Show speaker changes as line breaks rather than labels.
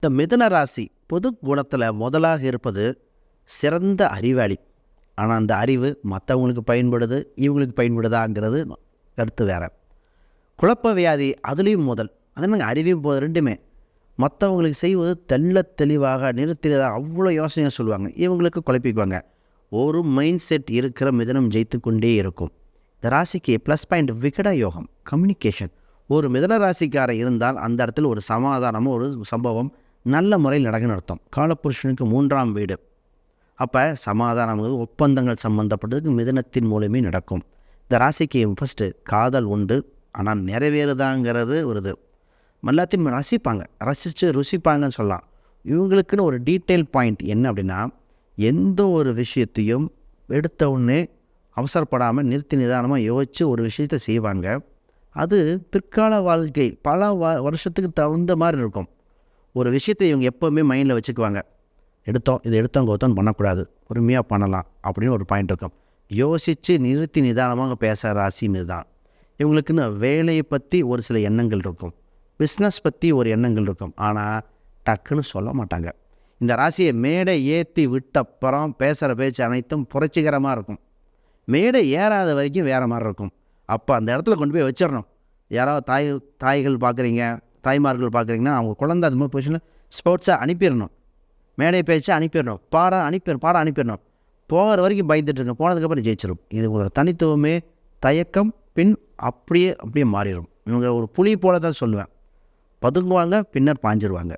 இந்த மிதுன ராசி பொது குணத்தில் முதலாக இருப்பது சிறந்த அறிவாளி. ஆனால் அந்த அறிவு மற்றவங்களுக்கு பயன்படுது, இவங்களுக்கு பயன்படுதாங்கிறது கருத்து வேறு. குழப்ப வியாதி அதுலேயும் முதல், அது என்னங்க அறிவையும் போது ரெண்டுமே மற்றவங்களுக்கு செய்வது தெளிவாக நிறுத்தினதாக அவ்வளோ யோசனையாக சொல்லுவாங்க, இவங்களுக்கு குழப்பிக்குவாங்க. ஒரு மைண்ட் செட் இருக்கிற மிதனம் ஜெயித்து கொண்டே இருக்கும். இந்த ராசிக்கு ப்ளஸ் பாயிண்ட் விகட யோகம், கம்யூனிகேஷன். ஒரு மிதன ராசிக்கார இருந்தால் அந்த இடத்துல ஒரு சமாதானமும் ஒரு சம்பவம் நல்ல முறையில் நடக்குன்னு அர்த்தம். காலப்புருஷனுக்கு 3ஆம் வீடு. அப்போ சமாதானம் ஒப்பந்தங்கள் சம்மந்தப்பட்டதுக்கு மிதனத்தின் மூலமே நடக்கும். இந்த ராசிக்கு ஃபஸ்ட்டு காதல் உண்டு, ஆனால் நிறைவேறுதாங்கிறது ஒரு இது. எல்லாத்தையும் ரசிப்பாங்க, ரசித்து ருசிப்பாங்கன்னு சொல்லலாம். இவங்களுக்குன்னு ஒரு டீட்டெயில் பாயிண்ட் என்ன அப்படின்னா, எந்த ஒரு விஷயத்தையும் எடுத்த உடனே அவசரப்படாமல் நிறுத்தி நிதானமாக யோசித்து ஒரு விஷயத்தை செய்வாங்க. அது பிற்கால வாழ்க்கை பல வருஷத்துக்கு தகுந்த மாதிரி இருக்கும். ஒரு விஷயத்தை இவங்க எப்போவுமே மைண்டில் வச்சுக்குவாங்க. எடுத்தோம் கௌத்தம் பண்ணக்கூடாது, பொறுமையாக பண்ணலாம் அப்படின்னு ஒரு பாயிண்ட் இருக்கும். யோசித்து நிறுத்தி நிதானமாக பேசுகிற ராசின்னு தான். இவங்களுக்குன்னு வேலையை பற்றி ஒரு சில எண்ணங்கள் இருக்கும், பிஸ்னஸ் பற்றி ஒரு எண்ணங்கள் இருக்கும், ஆனால் டக்குன்னு சொல்ல மாட்டாங்க. இந்த ராசியை மேடை ஏற்றி விட்டப்புறம் பேசுகிற பேச்சு அனைத்தும் புரட்சிகரமாக இருக்கும். மேடை ஏறாத வரைக்கும் வேறு மாதிரி இருக்கும். அப்போ அந்த இடத்துல கொண்டு போய் வச்சிடணும். யாராவது தாய்கள் பார்க்குறீங்க, தாய்மார்கள் பார்க்குறீங்கன்னா அவங்க குழந்தை அது மாதிரி பொசிஷனில் ஸ்போர்ட்ஸாக அனுப்பிடணும், மேடை பேச்சு அனுப்பிடணும், பாடம் அனுப்பிடணும். போகிற வரைக்கும் பயந்துட்டுருங்க, போனதுக்கப்புறம் ஜெயிச்சிடும். இது உங்களோட தனித்துவமே. தயக்கம் பின் அப்படியே மாறிடும். இவங்க ஒரு புலி போல தான் சொல்லுவேன். பதுங்குவாங்க, பின்னர் பாஞ்சிருவாங்க.